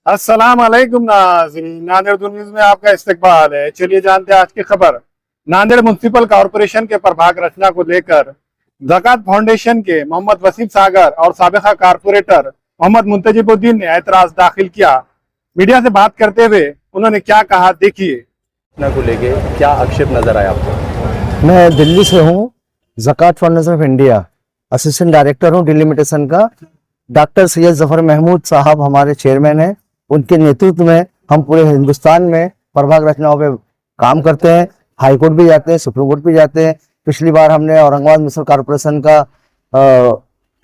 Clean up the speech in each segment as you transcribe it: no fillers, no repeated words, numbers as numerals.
अस्सलाम वालेकुम नाज़रीन, नांदेड़ न्यूज़ में आपका इस्तकबाल है। चलिए जानते हैं आज की खबर। नांदेड़ म्युनिसिपल कॉरपोरेशन के प्रभाग रचना को लेकर ज़कात फाउंडेशन के मोहम्मद वसीम सागर और साबिका कॉरपोरेटर मोहम्मद मुंतजिबुद्दीन ने एतराज दाखिल किया। मीडिया से बात करते हुए उन्होंने क्या कहा, देखिए। रचना को लेके क्या आक्षेप नजर आया आपको? मैं दिल्ली से हूँ, Zakat foundation of India assistant director हूँ डिलिमिटेशन का। डॉक्टर सैयद जफर महमूद साहब हमारे चेयरमैन हैं। उनके नेतृत्व में हम पूरे हिंदुस्तान में प्रभाग रचनाओं पे काम करते हैं। हाई कोर्ट भी जाते हैं, सुप्रीम कोर्ट भी जाते हैं। पिछली बार हमने औरंगाबाद म्युनिसिपल कॉरपोरेशन का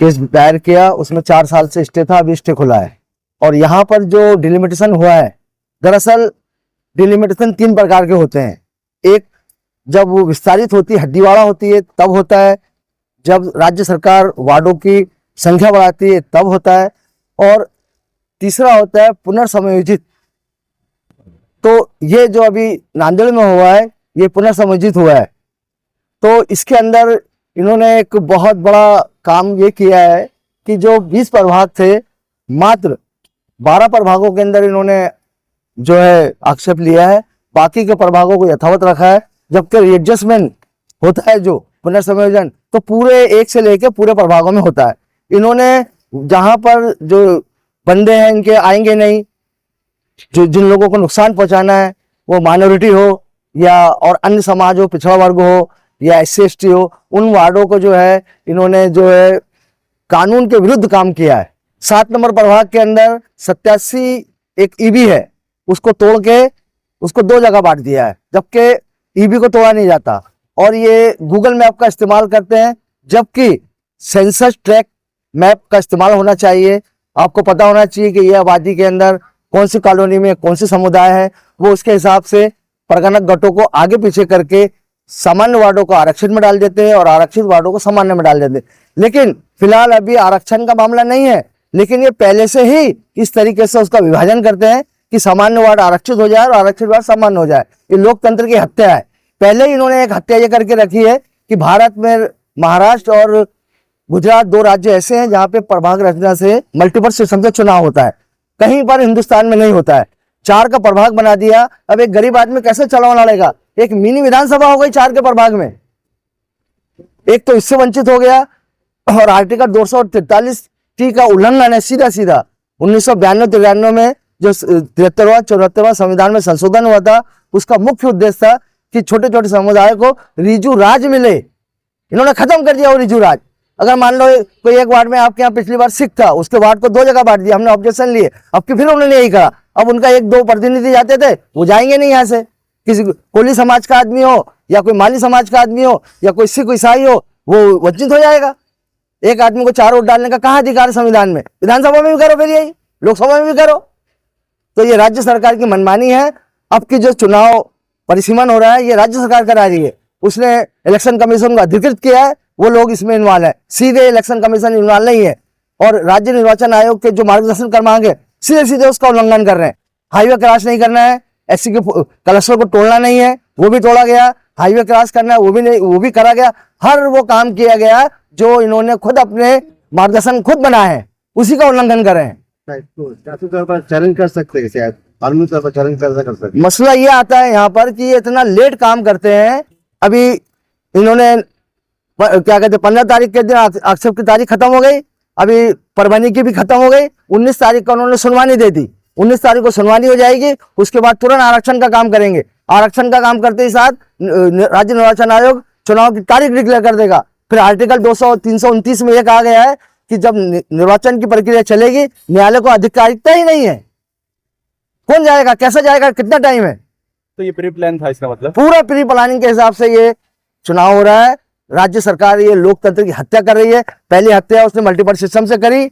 केस दायर किया, उसमें 4 साल से स्टे था, अभी स्टे खुला है। और यहाँ पर जो डिलिमिटेशन हुआ है, दरअसल डिलिमिटेशन 3 प्रकार के होते हैं। एक, जब वो विस्तारित होती है, हड्डीवाड़ा होती है, तब होता है। जब राज्य सरकार वार्डों की संख्या बढ़ाती है, तब होता है। और तीसरा होता है पुनर्समयोजित। तो ये जो अभी नांदेड़ में हुआ है, ये पुनर्समयोजित हुआ है। तो इसके अंदर इन्होंने एक बहुत बड़ा काम ये किया है कि जो 20 प्रभाग थे, मात्र 12 प्रभागों के अंदर इन्होंने जो है आक्षेप लिया है, बाकी के प्रभागों को यथावत रखा है। जबकि रिएडजस्टमेंट होता है, जो पुनर्संयोजन, तो पूरे 1 से लेकर पूरे प्रभागों में होता है। इन्होंने जहां पर जो बंदे हैं इनके आएंगे नहीं, जो जिन लोगों को नुकसान पहुंचाना है, वो माइनॉरिटी हो या और अन्य समाज हो, पिछड़ा वर्ग हो या SC ST हो, उन वार्डों को जो है इन्होंने जो है कानून के विरुद्ध काम किया है। 7 नंबर प्रभाग के अंदर 87 एक EB है, उसको तोड़ के उसको 2 जगह बांट दिया है, जबकि EB को तोड़ा नहीं जाता। और ये गूगल मैप का इस्तेमाल करते हैं, जबकि सेंसस ट्रैक मैप का इस्तेमाल होना चाहिए। आपको पता होना चाहिए कि ये आबादी के अंदर कौन सी कॉलोनी में कौन सी समुदाय है, वो उसके हिसाब से परगना गटों को आगे पीछे करके सामान्य वार्डों को आरक्षित में डाल देते हैं और आरक्षित वार्डों को सामान्य में डाल देते हैं। लेकिन फिलहाल अभी आरक्षण का मामला नहीं है, लेकिन ये पहले से ही इस तरीके से उसका विभाजन करते हैं कि सामान्य वार्ड आरक्षित हो जाए और आरक्षित वार्ड सामान्य हो जाए। ये लोकतंत्र की हत्या है। पहले ही इन्होंने एक हत्या ये करके रखी है कि भारत में महाराष्ट्र और गुजरात 2 राज्य ऐसे हैं जहां पे प्रभाग रचना से मल्टीपल सिस्टम से चुनाव होता है, कहीं पर हिंदुस्तान में नहीं होता है। 4 का प्रभाग बना दिया। अब एक गरीब आदमी कैसे चुनाव लड़ेगा? एक मिनी विधानसभा हो गई 4 के प्रभाग में। एक तो इससे वंचित हो गया, और आर्टिकल 243T का उल्लंघन है सीधा सीधा। 1992-93 में जो 73वां संविधान में संशोधन हुआ था, उसका मुख्य उद्देश्य था कि छोटे छोटे समुदाय को रिजु राज मिले। इन्होंने खत्म कर दिया वो रिजु राज। अगर मान लो कोई एक वार्ड में आपके यहाँ पिछली बार सिख था, उसके वार्ड को 2 जगह बांट दिया, हमने ऑब्जेक्शन लिए, अब की फिर उन्होंने यही कहा। अब उनका 1-2 प्रतिनिधि जाते थे, वो जाएंगे नहीं यहाँ से। किसी कोली समाज का आदमी हो या कोई माली समाज का आदमी हो या कोई सिख ईसाई हो, वो वंचित हो जाएगा। एक आदमी को 4 वोट डालने का कहाँ अधिकार है संविधान में? विधानसभा में भी करो, फिर यही लोकसभा में भी करो। तो ये राज्य सरकार की मनमानी है। अब की जो चुनाव परिसीमन हो रहा है, ये राज्य सरकार करा रही है। उसने इलेक्शन कमीशन को अधिकृत किया है, वो लोग इसमें इन्वॉल्व है। सीधे इलेक्शन कमीशन इन्वॉल्व नहीं है। और राज्य निर्वाचन आयोग के जो मार्गदर्शन क्रमांक है, सीधे सीधे उसका उल्लंघन कर रहे हैं। हाईवे क्रॉस नहीं करना है, SC के क्लस्टर को तोड़ना नहीं है, वो भी तोड़ा गया। हाईवे क्रॉस करना है, वो भी नहीं, वो भी करा गया। हर वो काम किया गया जो इन्होंने खुद अपने मार्गदर्शन खुद बनाए हैं, उसी का उल्लंघन कर रहे हैं। चैलेंज कर सकते हैं, शायद कानूनी तौर पर चैलेंज कर सकते हैं। मसला ये आता है यहाँ पर कि ये इतना लेट काम करते हैं। अभी इन्होंने क्या कहते हैं, 15 तारीख के दिन आक्षेप की तारीख खत्म हो गई, अभी परवानी की भी खत्म हो गई। 19 तारीख को उन्होंने सुनवाई दे दी। 19 तारीख को सुनवाई हो जाएगी, उसके बाद तुरंत आरक्षण का काम करेंगे। आरक्षण का काम करते ही साथ राज्य निर्वाचन आयोग चुनाव की तारीख डिक्लेयर कर देगा। फिर आर्टिकल 329 में यह कहा गया है कि जब निर्वाचन की प्रक्रिया चलेगी, न्यायालय को अधिकारिकता ही नहीं है। कौन जाएगा, कैसे जाएगा, कितना टाइम है? तो ये प्री प्लान था, इसका मतलब पूरा प्री प्लानिंग के हिसाब से ये चुनाव हो रहा है। राज्य सरकार ये लोकतंत्र की हत्या कर रही है। पहली हत्या उसने मल्टीपल सिस्टम से करी,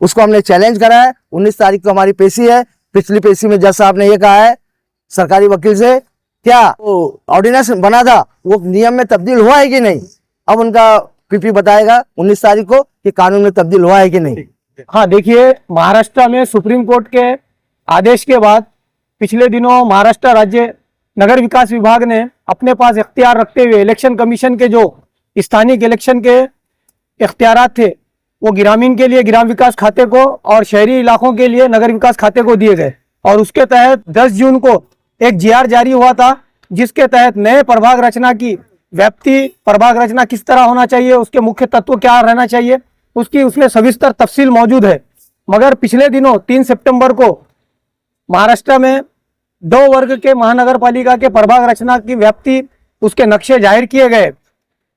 उसको हमने चैलेंज करा है। 19 तारीख को हमारी पेशी है। पिछली पेशी में जज साहब ने ये कहा है सरकारी वकील से, क्या वो ऑर्डिनेंस बना था वो नियम में तब्दील हुआ है कि नहीं? अब उनका PP बताएगा 19 तारीख को कि कानून में तब्दील हुआ है कि नहीं। हाँ, देखिए, महाराष्ट्र में सुप्रीम कोर्ट के आदेश के बाद पिछले दिनों महाराष्ट्र राज्य नगर विकास विभाग ने अपने पास इख्तियार रखते हुए इलेक्शन कमीशन के जो स्थानीय इलेक्शन के इख्तियारात थे वो ग्रामीण के लिए ग्राम विकास खाते को और शहरी इलाकों के लिए नगर विकास खाते को दिए गए। और उसके तहत 10 जून को एक जीआर जारी हुआ था, जिसके तहत नए प्रभाग रचना की व्याप्ति, प्रभाग रचना किस तरह होना चाहिए, उसके मुख्य तत्व क्या रहना चाहिए, उसकी उसमें सविस्तर तफसील मौजूद है। मगर पिछले दिनों 3 सितंबर को महाराष्ट्र में 2 वर्ग के महानगर पालिका के प्रभाग रचना की व्याप्ति, उसके नक्शे जाहिर किए गए।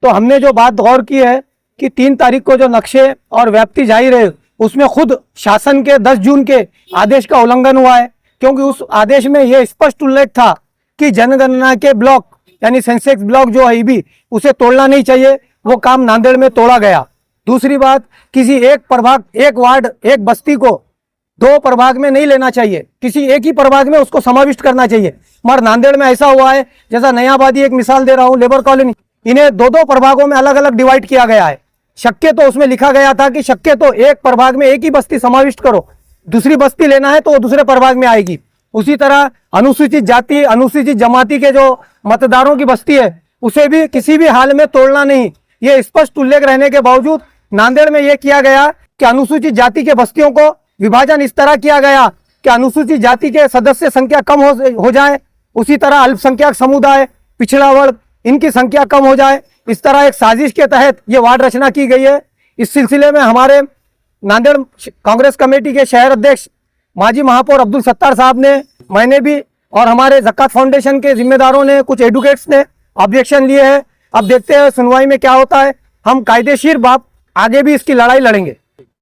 तो हमने जो बात गौर की है कि 3 तारीख को जो नक्शे और व्याप्ति जाहिर है, उसमें खुद शासन के 10 जून के आदेश का उल्लंघन हुआ है, क्योंकि उस आदेश में यह स्पष्ट उल्लेख था कि जनगणना के ब्लॉक यानी सेंसेक्स ब्लॉक जो है ईबी, उसे तोड़ना नहीं चाहिए। वो काम नांदेड़ में तोड़ा गया। दूसरी बात, किसी एक प्रभाग, एक वार्ड, एक बस्ती को 2 प्रभाग में नहीं लेना चाहिए, किसी एक ही प्रभाग में उसको समाविष्ट करना चाहिए। मगर नांदेड़ में ऐसा हुआ है, जैसा नयाबादी एक मिसाल दे रहा हूं, लेबर कॉलोनी, इन्हें 2-2 प्रभागों में अलग अलग डिवाइड किया गया है। शक्य तो उसमें लिखा गया था कि शक्य तो एक प्रभाग में एक ही बस्ती समाविष्ट करो, दूसरी बस्ती लेना है तो वो दूसरे प्रभाग में आएगी। उसी तरह अनुसूचित जाति, अनुसूचित जमाती के जो मतदारों की बस्ती है, उसे भी किसी भी हाल में तोड़ना नहीं। ये स्पष्ट उल्लेख रहने के बावजूद नांदेड़ में यह किया गया कि अनुसूचित जाति के बस्तियों को विभाजन इस तरह किया गया कि अनुसूचित जाति के सदस्य संख्या कम हो जाए, उसी तरह अल्पसंख्यक समुदाय, पिछड़ा वर्ग, इनकी संख्या कम हो जाए। इस तरह एक साजिश के तहत ये वार्ड रचना की गई है। इस सिलसिले में हमारे नांदेड़ कांग्रेस कमेटी के शहर अध्यक्ष माजी महापौर अब्दुल सत्तार साहब ने, मैंने भी और हमारे ज़कात फाउंडेशन के जिम्मेदारों ने, कुछ एडवोकेट्स ने ऑब्जेक्शन लिए हैं। अब देखते हैं सुनवाई में क्या होता है। हम कायदेशीर बात आगे भी इसकी लड़ाई लड़ेंगे।